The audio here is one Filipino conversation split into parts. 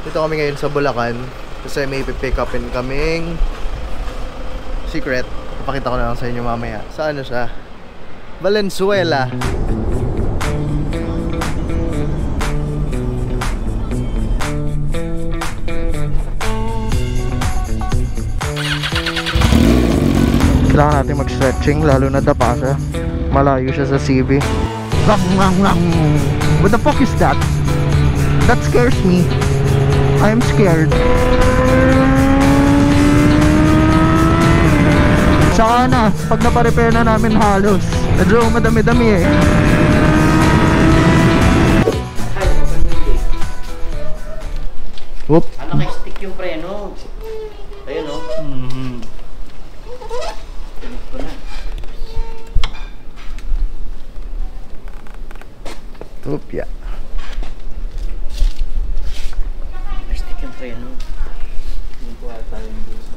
Dito kami ngayon sa Bulacan kasi may pipick upin kaming secret. Ipakita ko na lang sa inyo mamaya. Sa ano siya? Valenzuela. Kailangan natin mag-stretching lalo na dapa siya. Malayo siya sa CB. What the fuck is that? That scares me. I am scared. Saka na, pag naparepair na namin halos, medyo madami-dami eh. Whoop. Naka-stick yung preno. Ayun o. Tinig ko na. Whoop, yeah. Naka-stick yung preno. Yung po ata yung gusto.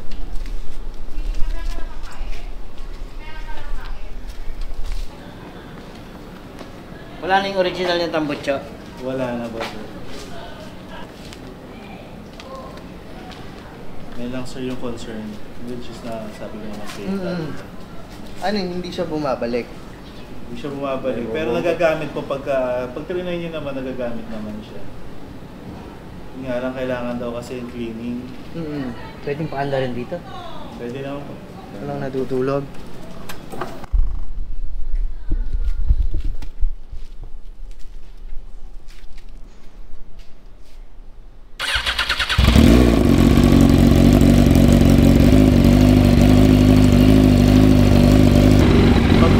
Wala na yung original yung tambutso. Wala na, boss. May lang sir yung concern, which is na sabi ko naman kayo. Ano, hindi siya bumabalik? Hindi siya bumabalik, pero nagagamit po pag trinay niyo naman, nagagamit naman siya. Yung nga lang kailangan daw kasi yung cleaning. Pwedeng paanda rin dito. Pwede naman po. Walang natutulog.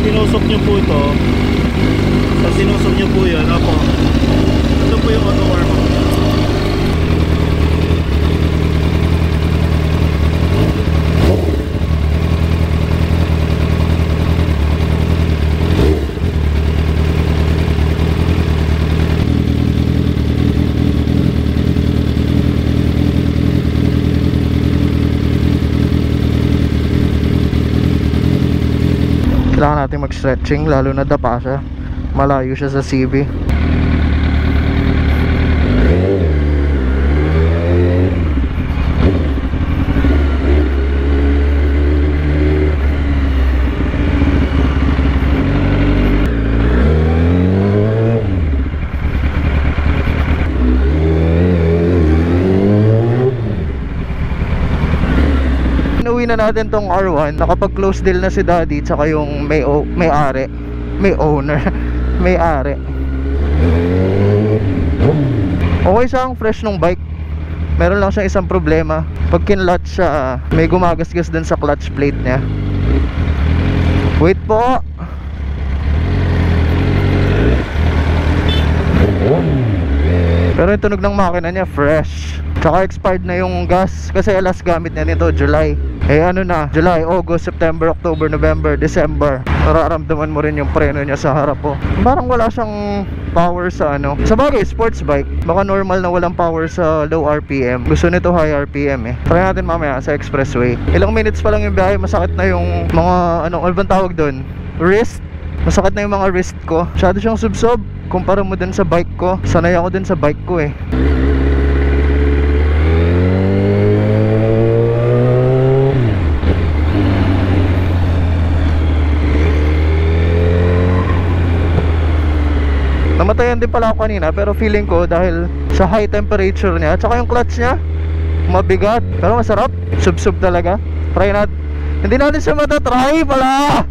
Sinusok nyo po ito, pag sinusok nyo po yun, ako, ito po yung auto warm up. Kailangan natin mag-stretching lalo na dapa siya. Malayo siya sa CB. Inuwi na natin tong R1. Nakapag-close deal na si Daddy tsaka yung may-ari. May-owner. May-ari. Okay siya, ang fresh nung bike. Meron lang siyang isang problema. Pag kinlutch siya, may gumagasgas din sa clutch plate niya. Wait po. Pero yung tunog ng makina niya fresh. Tsaka expired na yung gas. Kasi last gamit niya nito July. Eh ano na, July, August, September, October, November, December. Nararamdaman mo rin yung preno niya sa harap po. Parang wala siyang power sa ano. Sa bagay, sports bike. Baka normal na walang power sa low RPM. Gusto nito high RPM eh. Try natin mamaya sa expressway. Ilang minutes pa lang yung biyahe, masakit na yung mga, ano bang tawag doon? Wrist? Masakit na yung mga wrist ko. Masyado siyang subsob. Kumpara mo din sa bike ko. Sanay ako din sa bike ko eh. Namatayan din pala ako kanina, pero feeling ko dahil sa high temperature niya, tsaka yung clutch niya mabigat, pero masarap. Sub-sub talaga. Try natin. Hindi natin siya matatry pala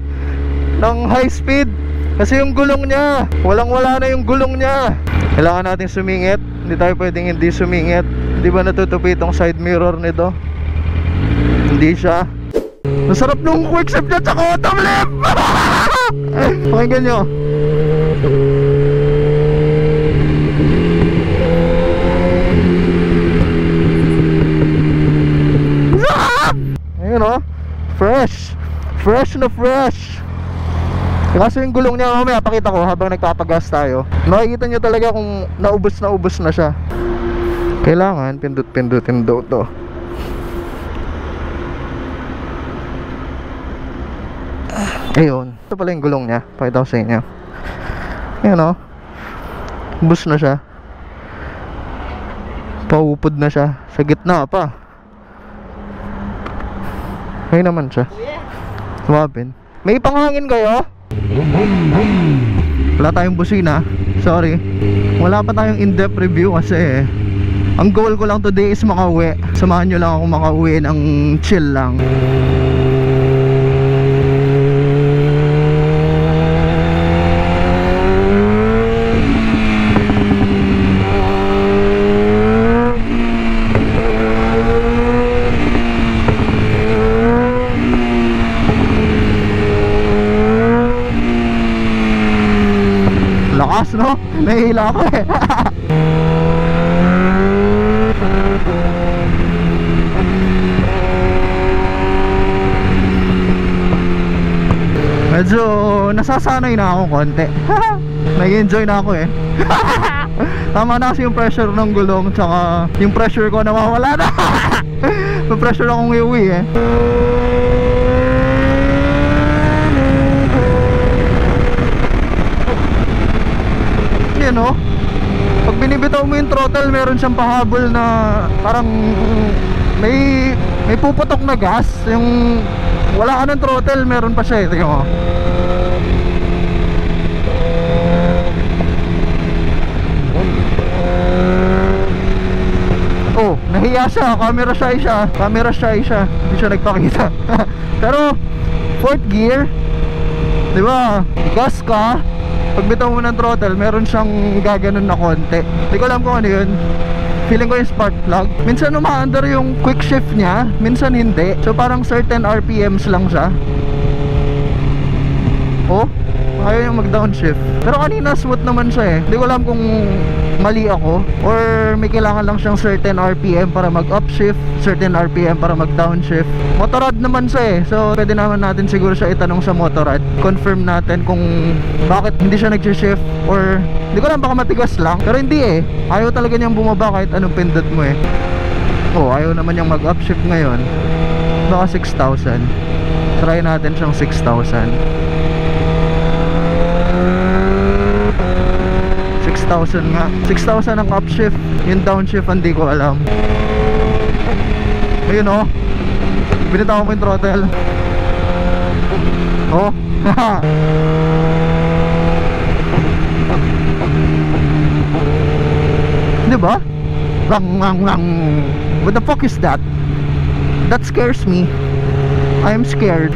ng high speed kasi yung gulong niya, walang-wala na yung gulong niya. Kailangan natin sumingit. Hindi tayo pwedeng hindi sumingit. Hindi ba natutupi itong side mirror nito? Hindi siya. Masarap nung quick shift niya tsaka auto flip. Pakinggan nyo. Ayun o, fresh. Fresh na fresh. Kaso yung gulong niya, mamaya pakita ko habang nagpapagas tayo. Makikita nyo talaga kung naubos na siya. Kailangan pindut-pindutin daw to. Ayun, ito pala yung gulong niya. Pakita ko sa inyo. Ayun o, ubos na siya. Paupod na siya. Sa gitna pa. Ayun naman siya. Sumapin. May panghangin kayo? Wala tayong busina. Sorry. Wala pa tayong in-depth review kasi ang goal ko lang today is makauwi. Samahan nyo lang ako makauwi ng chill lang. Lakas, no? Nahihila ako eh. Medyo nasasanay na ako konti. Nag-enjoy na ako eh. Tama na kasi yung pressure ng gulong, tsaka yung pressure ko nawawala na. May pressure akong iuwi eh. Yan o, pag binibitaw mo yung throttle, meron siyang pahabol na parang may puputok na gas. Yung wala ka ng throttle, meron pa siya eh. Tingnan mo. Oh, nahiya siya. Camera shy siya. Camera shy siya. Hindi siya nagpakita. Pero 4th gear, di ba? Gas ka, pag bitaw mo ng throttle, meron siyang gaganon na konti. Hindi ko alam kung ano yun. Feeling ko yung spark plug. Minsan umaandar yung quick shift niya, minsan hindi. So parang certain RPMs lang siya. Oh, ayaw yung mag downshift. Pero kanina smooth naman siya eh. Hindi ko alam kung mali ako or may kailangan lang siyang certain RPM para mag upshift, certain RPM para mag downshift. Motorrad naman siya eh. So pwede naman natin siguro siya itanong sa motorrad. Confirm natin kung bakit hindi siya nag-shift, or hindi ko alam, baka matigas lang. Pero hindi eh. Ayaw talaga niyang bumaba kahit anong pindot mo eh. Oh, ayaw naman niyang mag upshift ngayon. Baka 6,000. Try natin siyang 6,000. 6,000 nga. 6,000 ang upshift. Yung downshift hindi ko alam. Ayun oh, binitawan ko yung throttle. Oh. Diba? What the fuck is that? That scares me. I am scared.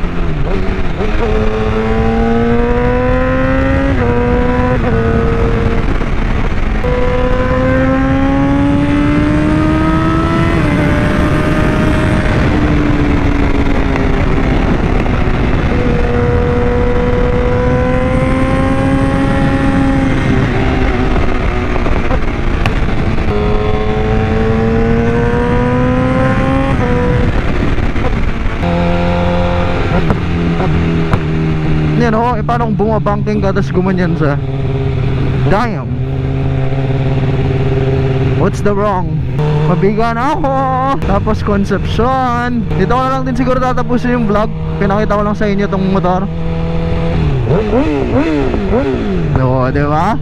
Yan o, paano kung bumabangking ka tapos gumanyan sa damn, what's the wrong? Mabiga na ako. Tapos Concepcion. Dito ko na lang din siguro tatapusin yung vlog. Pinakita ko lang sa inyo tong motor. No, diba?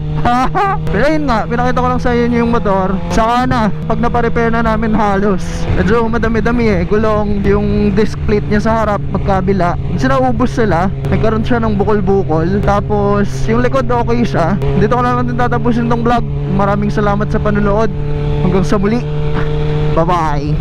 Pero yun nga, pinakita ko lang sa inyo yung motor. Saka na, pag naparepair na namin halos, medyo madami-dami eh. Gulong, yung disc plate niya sa harap, magkabila, sinaubos sila. Nagkaroon siya ng bukol-bukol. Tapos yung likod okay siya. Dito ko na lang din tatapusin tong vlog. Maraming salamat sa panonood. Hanggang sa muli. Bye-bye.